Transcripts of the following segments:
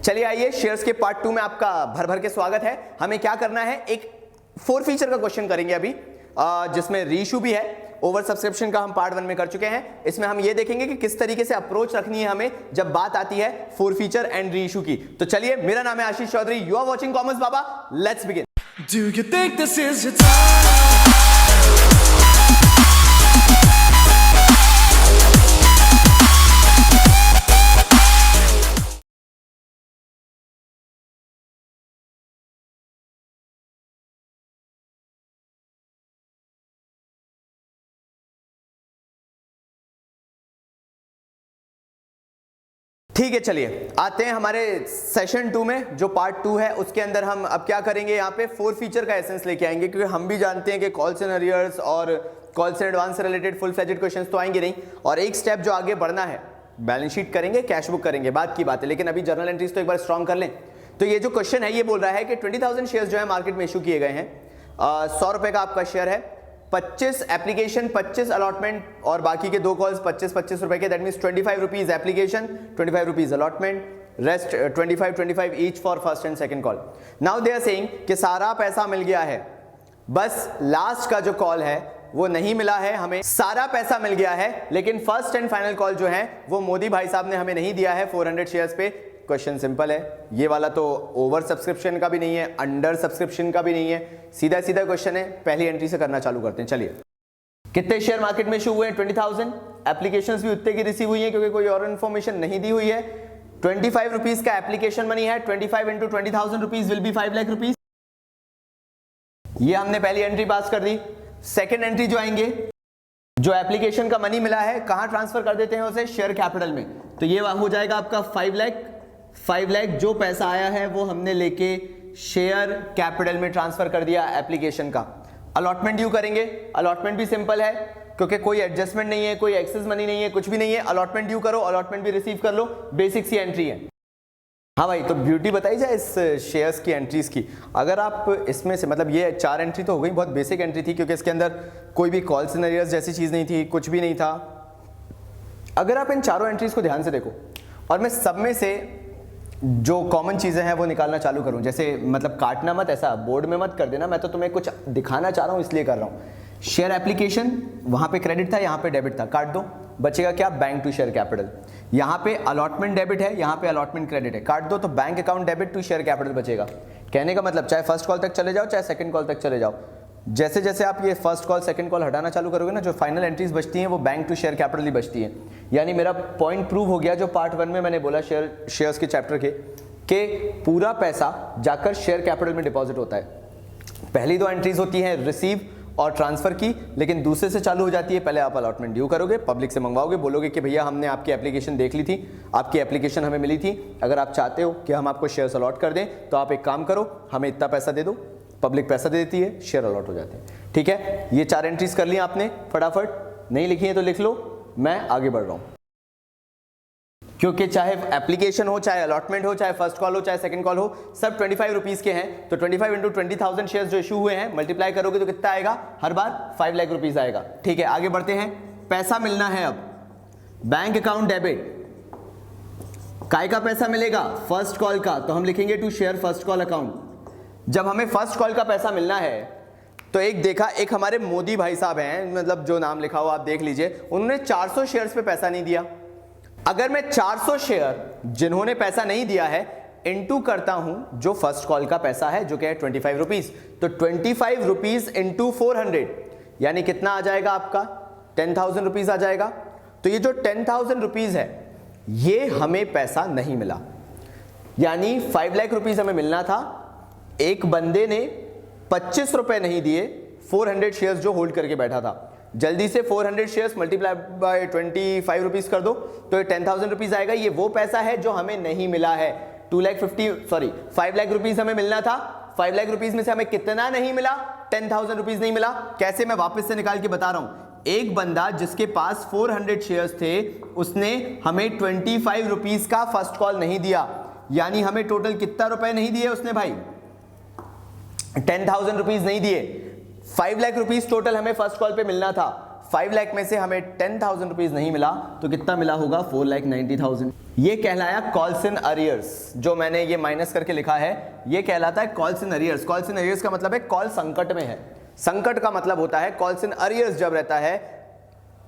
चलिए आइए, शेयर्स के पार्ट 2 में आपका भर भर के स्वागत है। हमें क्या करना है, एक 4 फीचर का क्वेश्चन करेंगे अभी, जिसमें रीइश्यू भी है। ओवर सब्सक्रिप्शन का हम पार्ट 1 में कर चुके हैं। इसमें हम ये देखेंगे कि किस तरीके से अप्रोच रखनी है हमें जब बात आती है 4 फीचर एंड रीइश्यू की। तो चलिए, मेरा नाम है Ashish Chaudhary, you are watching commerce Baba, let's begin. Do you think this is your time? ठीक है, चलिए आते हैं हमारे सेशन 2 में। जो पार्ट 2 है उसके अंदर हम अब क्या करेंगे, यहाँ पे 4 फीचर का एसेंस लेके आएंगे, क्योंकि हम भी जानते हैं कि कॉल्स एंड अरियर्स और कॉल्स एंड एडवांस से रिलेटेड फुल फ्लेजेड क्वेश्चंस तो आएंगे नहीं, और एक स्टेप जो आगे बढ़ना है, बैलेंस शीट करेंगे, कैश बुक करेंगे, बात की बात है, लेकिन अभी जर्नल एंट्रीज तो एक बार स्ट्रॉन्ग कर लें। तो ये जो क्वेश्चन है ये बोल रहा है कि 20,000 शेयर जो है मार्केट में इशू किए गए हैं, 100 रुपए का आपका शेयर है, 25 एप्लीकेशन, 25 अलॉटमेंट और बाकी के 2 कॉल्स 25-25 रुपए के, that means 25 rupees application, 25 rupees allotment, rest 25 each for first and second call. Now they are saying कि सारा पैसा मिल गया है, बस लास्ट का जो कॉल है वो नहीं मिला है हमें। सारा पैसा मिल गया है लेकिन फर्स्ट एंड फाइनल कॉल जो है वो मोदी भाई साहब ने हमें नहीं दिया है 400 शेयर्स पे। क्वेश्चन सिंपल है, ये वाला तो ओवर सब्सक्रिप्शन का भी नहीं है, अंडर सब्सक्रिप्शन का भी नहीं है, सीधा सीधा क्वेश्चन है। पहली एंट्री से करना चालू करते हैं। चलिए, कितने शेयर मार्केट में इशू हुए हैं? 20,000। एप्लीकेशंस भी उतने की रिसीव हुई हैं क्योंकि कोई और इन्फॉर्मेशन नहीं दी हुई है। 25 रुपीज का एप्लीकेशन मनी है, 25 into 20,000 rupees will be 5 lakh rupees. ये हमने पहली एंट्री पास कर दी। सेकेंड एंट्री जो आएंगे, जो एप्लीकेशन का मनी मिला है कहां ट्रांसफर कर देते हैं उसे? शेयर कैपिटल में। तो ये हो जाएगा आपका 5 लाख जो पैसा आया है वो हमने लेके शेयर कैपिटल में ट्रांसफर कर दिया एप्लीकेशन का। अलॉटमेंट ड्यू करेंगे, अलॉटमेंट भी सिंपल है क्योंकि कोई एडजस्टमेंट नहीं है, कोई एक्सेस मनी नहीं है, कुछ भी नहीं है। अलॉटमेंट ड्यू करो, अलॉटमेंट भी रिसीव कर लो, बेसिक सी एंट्री है। हाँ भाई, तो ब्यूटी बताई जाए इस शेयर्स की एंट्रीज की। अगर आप इसमें से, मतलब ये 4 एंट्री तो हो गई, बहुत बेसिक एंट्री थी क्योंकि इसके अंदर कोई भी कॉल सिनेरियोस जैसी चीज नहीं थी, कुछ भी नहीं था। अगर आप इन चारों एंट्रीज को ध्यान से देखो और मैं सब में से जो कॉमन चीजें हैं वो निकालना चालू करूं, जैसे मतलब काटना मत, ऐसा बोर्ड में मत कर देना, मैं तो तुम्हें कुछ दिखाना चाह रहा हूं इसलिए कर रहा हूं। शेयर एप्लीकेशन, वहां पे क्रेडिट था, यहां पे डेबिट था, काट दो, बचेगा क्या? Bank to share capital. यहां पे अलॉटमेंट डेबिट है, यहां पे अलॉटमेंट क्रेडिट है, काट दो, तो bank account debit to share capital बचेगा। कहने का मतलब, चाहे फर्स्ट कॉल तक चले जाओ चाहे सेकंड कॉल तक चले जाओ, जैसे जैसे आप ये फर्स्ट कॉल सेकंड कॉल हटाना चालू करोगे ना, जो फाइनल एंट्रीज बचती हैं वो बैंक टू शेयर कैपिटल ही बचती हैं। यानी मेरा पॉइंट प्रूव हो गया जो पार्ट 1 में मैंने बोला शेयर्स के चैप्टर के, कि पूरा पैसा जाकर शेयर कैपिटल में डिपॉजिट होता है। पहली 2 एंट्रीज होती हैं रिसीव और ट्रांसफर की, लेकिन दूसरे से चालू हो जाती है। पहले आप अलॉटमेंट ड्यू करोगे, पब्लिक से मंगवाओगे, बोलोगे कि भैया हमने आपकी एप्लीकेशन देख ली थी, आपकी एप्लीकेशन हमें मिली थी, अगर आप चाहते हो कि हम आपको शेयर्स अलॉट कर दें तो आप एक काम करो, हमें इतना पैसा दे दो। पब्लिक पैसा दे देती है, शेयर अलॉट हो जाते हैं। ठीक है, ये 4 एंट्रीज कर ली आपने फटाफट, नहीं लिखी है तो लिख लो, मैं आगे बढ़ रहा हूं। क्योंकि चाहे एप्लीकेशन हो, चाहे अलॉटमेंट हो, चाहे फर्स्ट कॉल हो, चाहे सेकंड कॉल हो, सब 25 रुपीज के हैं। तो 25 इंटू 20,000 शेयर्स जो इशू हुए हैं मल्टीप्लाई करोगे तो कितना आएगा? हर बार 5 लाख रुपीज आएगा। ठीक है, आगे बढ़ते हैं। पैसा मिलना है अब, बैंक अकाउंट डेबिट। काय का पैसा मिलेगा? फर्स्ट कॉल का, तो हम लिखेंगे to share first call account. जब हमें फर्स्ट कॉल का पैसा मिलना है तो एक देखा, एक हमारे मोदी भाई साहब हैं, मतलब जो नाम लिखा हो आप देख लीजिए, उन्होंने 400 शेयर्स पे पैसा नहीं दिया। अगर मैं 400 शेयर जिन्होंने पैसा नहीं दिया है इनटू करता हूं जो फर्स्ट कॉल का पैसा है, जो क्या है 25 रुपीज, तो 25 रुपीज इंटू 400 यानी कितना आ जाएगा आपका? 10,000 रुपीज आ जाएगा। तो ये जो 10,000 रुपीज है ये हमें पैसा नहीं मिला, यानी 5 लाख रुपीज हमें मिलना था। एक बंदे ने 25 रुपए नहीं दिए, 400 शेयर्स जो होल्ड करके बैठा था। जल्दी से 400 शेयर्स मल्टीप्लाई बाय 25 रुपीज कर दो तो 10,000 रुपीज आएगा। ये वो पैसा है जो हमें नहीं मिला है। 5 लाख रुपीज हमें मिलना था, 5 लाख रुपीज में से हमें कितना नहीं मिला? 10,000 रुपीज नहीं मिला। कैसे? मैं वापस से निकाल के बता रहा हूं। एक बंदा जिसके पास 400 शेयर्स थे उसने हमें 25 रुपीज का फर्स्ट कॉल नहीं दिया, यानी हमें टोटल कितना रुपए नहीं दिए उसने भाई? 10,000 रुपीज नहीं दिए। 5 लाख रुपीज टोटल हमें फर्स्ट कॉल पे मिलना था। 5 लाख में से हमें 10,000 रुपीज नहीं मिला तो कितना मिला होगा? 4,90,000। ये कहलाया कॉल्स इन अरियर्स। जो मैंने ये माइनस करके लिखा है ये कहलाता है calls in arrears. Calls in arrears का मतलब है कॉल संकट में है। संकट का मतलब होता है कॉल्स इन अरियर्स जब रहता है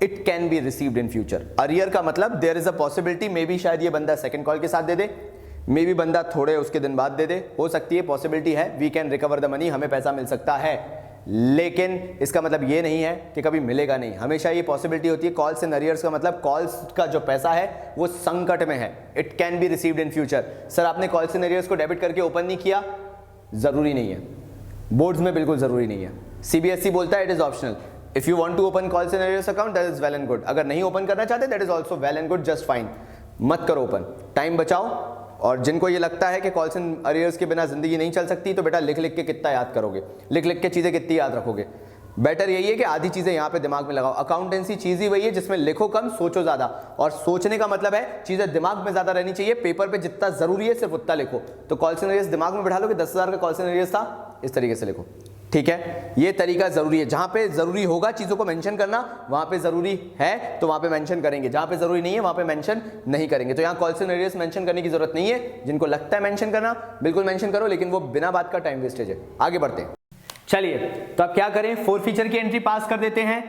it can be received in future. Arrear का मतलब there is a possibility, may be शायद ये बंदा सेकंड कॉल के साथ दे दे, मे बी बंदा थोड़े उसके दिन बाद दे दे, हो सकती है, पॉसिबिलिटी है, we can recover the money, हमें पैसा मिल सकता है। लेकिन इसका मतलब ये नहीं है कि कभी मिलेगा नहीं, हमेशा ये पॉसिबिलिटी होती है। कॉल्स इन अरियर्स का मतलब कॉल्स का जो पैसा है वो संकट में है, it can be received in future. Sir आपने कॉल्स इन अरियर्स को डेबिट करके ओपन नहीं किया, जरूरी नहीं है, बोर्ड्स में बिल्कुल जरूरी नहीं है। सीबीएसई बोलता है it is optional. If you want to open calls in arrears account that is well and good, अगर नहीं ओपन करना चाहते that is also well and good, just fine, मत करो ओपन, टाइम बचाओ। और जिनको ये लगता है कि कॉल्स इन अरियर्स के बिना जिंदगी नहीं चल सकती तो बेटा लिख लिख के कितना याद करोगे, लिख लिख के चीजें कितनी याद रखोगे। बेटर यही है कि आधी चीजें यहाँ पे दिमाग में लगाओ। अकाउंटेंसी चीज ही वही है जिसमें लिखो कम सोचो ज्यादा, और सोचने का मतलब है चीजें दिमाग में ज्यादा रहनी चाहिए, पेपर पे जितना जरूरी है सिर्फ उतना लिखो। तो कॉल्स इन अरियर्स दिमाग में बैठा लो कि 10,000 का कॉल्स इन अरियर्स था, इस तरीके से लिखो, ठीक है। ये तरीका जरूरी है, जहां पे जरूरी होगा चीजों को मेंशन करना वहां पे जरूरी है तो वहां पे मेंशन करेंगे, जहां पे जरूरी नहीं है वहां पे मेंशन नहीं करेंगे। तो यहां कॉल्स इन अरियर्स मेंशन करने की जरूरत नहीं है, जिनको लगता है मेंशन करना बिल्कुल मेंशन करो, लेकिन वो बिना बात का टाइम वेस्टेज है। आगे बढ़ते हैं, चलिए तो अब क्या करें, 4 फीचर की एंट्री पास कर देते हैं।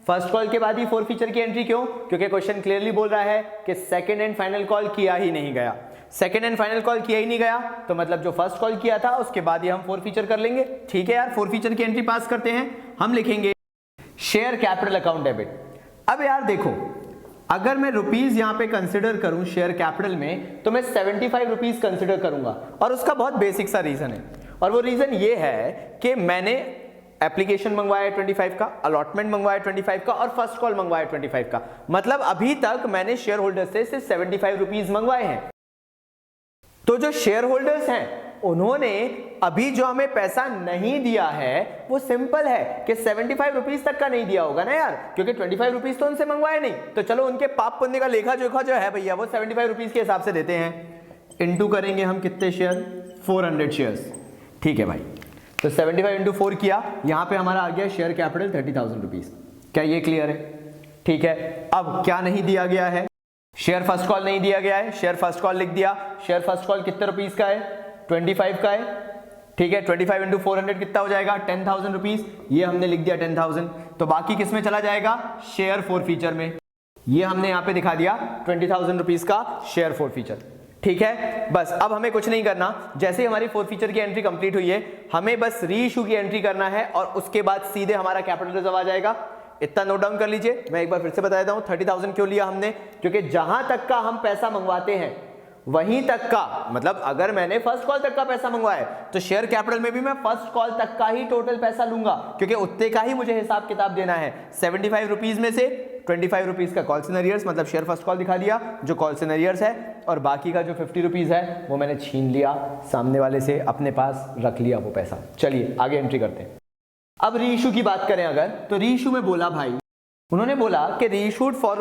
फर्स्ट कॉल के बाद ही 4 फीचर की एंट्री, क्यों? क्योंकि क्वेश्चन क्लियरली बोल रहा है कि सेकंड एंड फाइनल कॉल किया ही नहीं गया। सेकंड एंड फाइनल कॉल किया ही नहीं गया तो मतलब जो फर्स्ट कॉल किया था उसके बाद ही हम 4 फीचर कर लेंगे, ठीक है यार। 4 फीचर की एंट्री पास करते हैं, हम लिखेंगे शेयर कैपिटल अकाउंट डेबिट। अब यार देखो, अगर मैं रुपीज यहां पे कंसिडर करूं शेयर कैपिटल में तो मैं 75 रुपीज कंसिडर करूंगा, और उसका बहुत बेसिक सा रीजन है, और वो रीजन ये है कि मैंने एप्लीकेशन मंगवाया 25 का, अलॉटमेंट मंगवाया 25 का, और फर्स्ट कॉल मंगवाया 25 का। मतलब अभी तक मैंने शेयर होल्डर से सिर्फ 75 रुपीज मंगवाए हैं। तो जो शेयर होल्डर्स हैं उन्होंने अभी जो हमें पैसा नहीं दिया है वो सिंपल है कि 75 रुपीज तक का नहीं दिया होगा ना यार, क्योंकि 25 रुपीज तो उनसे मंगवाए नहीं। तो चलो उनके पाप पुण्य का लेखा जोखा जो है भैया वो 75 रुपीज के हिसाब से देते हैं। इंटू करेंगे हम कितने शेयर? 400 शेयर्स, ठीक है भाई। तो 75 इंटू 4 किया, यहां पे हमारा आ गया शेयर कैपिटल 30,000 रुपीज। क्या ये क्लियर है? ठीक है। अब क्या नहीं दिया गया है? शेयर फर्स्ट कॉल नहीं दिया गया है, शेयर फर्स्ट कॉल लिख दिया। शेयर फर्स्ट कॉल कितने रुपीस का है? 25 का है, ठीक है। 25 इंटू 400 कितना हो जाएगा? 10,000 रुपीज। ये हमने लिख दिया 10,000। तो बाकी किस में चला जाएगा? शेयर 4 फीचर में। ये हमने यहां पे दिखा दिया 20,000 रुपीज का शेयर 4 फीचर, ठीक है। बस अब हमें कुछ नहीं करना, जैसे ही हमारी 4 फीचर की एंट्री कंप्लीट हुई है हमें बस री इशू की एंट्री करना है, और उसके बाद सीधे हमारा कैपिटल रिजर्व आ जाएगा। इतना नोट डाउन कर लीजिए, मैं एक बार फिर से बता देता हूं 30,000 क्यों लिया हमने, क्योंकि जहां तक का हम पैसा मंगवाते हैं वहीं तक का, मतलब अगर मैंने फर्स्ट कॉल तक का पैसा मंगवाया तो शेयर कैपिटल में भी मैं फर्स्ट कॉल तक का ही टोटल पैसा लूंगा, क्योंकि उतने का ही मुझे हिसाब किताब देना है। 75 रुपीज में से 25 रुपीज का कॉल सिनेरियर्स मतलब शेयर फर्स्ट कॉल दिखा दिया जो कॉल सिनेरियर्स है, और बाकी का जो 50 रुपीज है वो मैंने छीन लिया सामने वाले से, अपने पास रख लिया वो पैसा। चलिए आगे एंट्री करते हैं। अब री इशू की बात करें अगर, तो री इशू में बोला भाई, उन्होंने बोला कि री issued for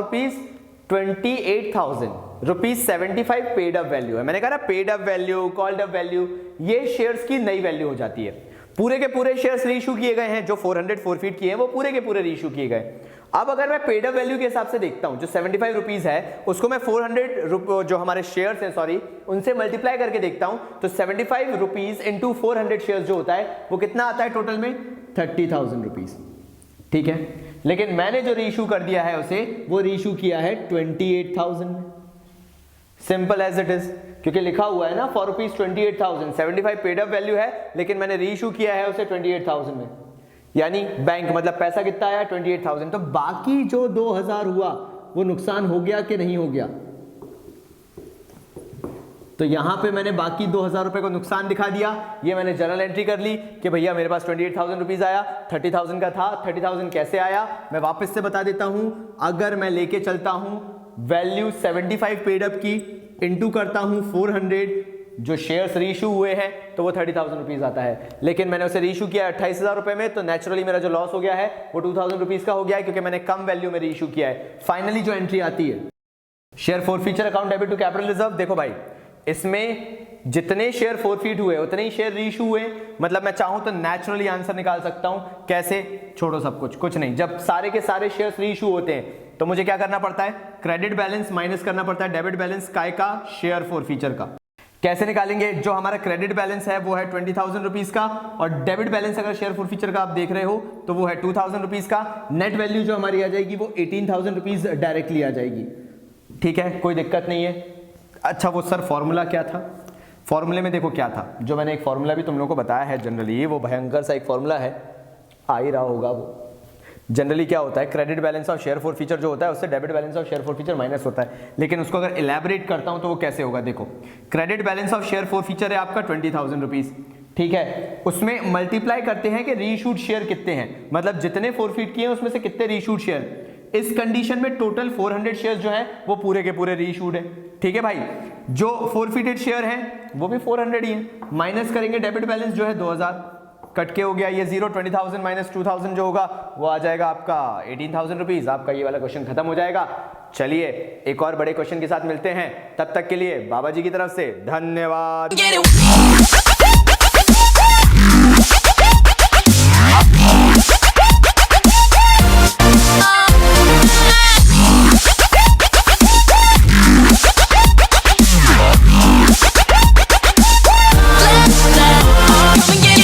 ₹28,000 ₹75 paid up value है। मैंने कहा ना paid up value, called up value, ये शेयर्स की नई वैल्यू हो जाती है। पूरे के पूरे शेयर्स री इशू किए गए हैं, जो 400 4फीट किए हैं वो पूरे के पूरे री इशू किए गए। अब अगर मैं पेड अप वैल्यू के हिसाब से देखता हूं, जो 75 रुपीज है उसको मैं 400 जो हमारे शेयर्स हैं सॉरी उनसे मल्टीप्लाई करके देखता हूं, तो 75 रुपीज इंटू 400 शेयर्स जो होता है वो कितना आता है टोटल में? 30,000 रुपीज, ठीक है। लेकिन मैंने जो रीइशू कर दिया है उसे, वो रीइशू किया है 28,000 में। सिंपल एज इट इज, क्योंकि लिखा हुआ है ना फॉर ₹28,000, 75 पेड अप वैल्यू है लेकिन मैंने रीइशू किया है उसे 28,000 में, यानी बैंक मतलब पैसा कितना आया? 28,000। तो बाकी जो 2,000 हुआ वो नुकसान हो गया कि नहीं हो गया? तो यहां पे मैंने बाकी 2,000 रुपए को नुकसान दिखा दिया। ये मैंने जर्नल एंट्री कर ली कि भैया मेरे पास 28,000 रुपीज आया, 30,000 का था। 30,000 कैसे आया मैं वापस से बता देता हूं। अगर मैं लेके चलता हूं वैल्यू 75 पेड अप की, इंटू करता हूं 400 जो शेयर्स रीइशू हुए हैं, तो वो 30,000 रुपीज आता है। लेकिन मैंने उसे रीइशू किया 28,000 रुपए में, तो नेचुरली मेरा जो लॉस हो गया है वो 2,000 रुपीज का हो गया है, क्योंकि मैंने कम वैल्यू में रीइशू किया है। फाइनली जो एंट्री आती है share forfeiture account debit to capital reserve, देखो भाई इसमें जितने शेयर फोरफीट हुए उतने ही शेयर रीइश्यू हुए, मतलब मैं चाहूं तो नेचुरली आंसर निकाल सकता हूं। कैसे? छोड़ो सब कुछ नहीं, जब सारे के सारे शेयर्स रीइश्यू होते हैं तो मुझे क्या करना पड़ता है? क्रेडिट बैलेंस माइनस करना पड़ता है डेबिट बैलेंस काय का? शेयर फोरफीचर का। कैसे निकालेंगे? जो हमारा क्रेडिट बैलेंस है वो है 20,000 रुपीज का, और डेबिट बैलेंस अगर शेयर फोरफीचर का आप देख रहे हो तो वो है 2,000 रुपीज का। नेट वैल्यू जो हमारी आ जाएगी वो 18,000 रुपीज डायरेक्टली आ जाएगी। ठीक है, कोई दिक्कत नहीं है। अच्छा वो सर फॉर्मूला क्या था? फॉर्मूले में देखो क्या था, जो मैंने एक फॉर्मूला भी तुम लोगों को बताया है जनरली, वो भयंकर सा एक फॉर्मूला है, आ ही रहा होगा वो। जनरली क्या होता है, credit balance of share forfeiture जो होता है उससे debit balance of share forfeiture minus होता है, लेकिन उसको अगर इलेबोरेट करता हूं तो वो कैसे होगा? देखो credit balance of share forfeiture है आपका 20,000 रुपीज, ठीक है, उसमें मल्टीप्लाई करते हैं कि रीइश्यूड शेयर कितने हैं, मतलब जितने फोरफीट किए हैं उसमें से कितने रीइश्यूड शेयर। इस कंडीशन में टोटल 400 शेयर्स जो हैं वो पूरे के पूरे रीइश्यूड है। ठीक है भाई, जो फोरफीटेड शेयर हैं वो भी 400 ही हैं, माइनस करेंगे डेबिट बैलेंस जो है 2000, कट के हो गया ये 0, 20,000 माइनस 2,000 जो होगा वो आ जाएगा आपका 18,000 रुपीज। आपका ये वाला क्वेश्चन खत्म हो जाएगा। चलिए एक और बड़े क्वेश्चन के साथ मिलते हैं, तब तक के लिए बाबा जी की तरफ से धन्यवाद।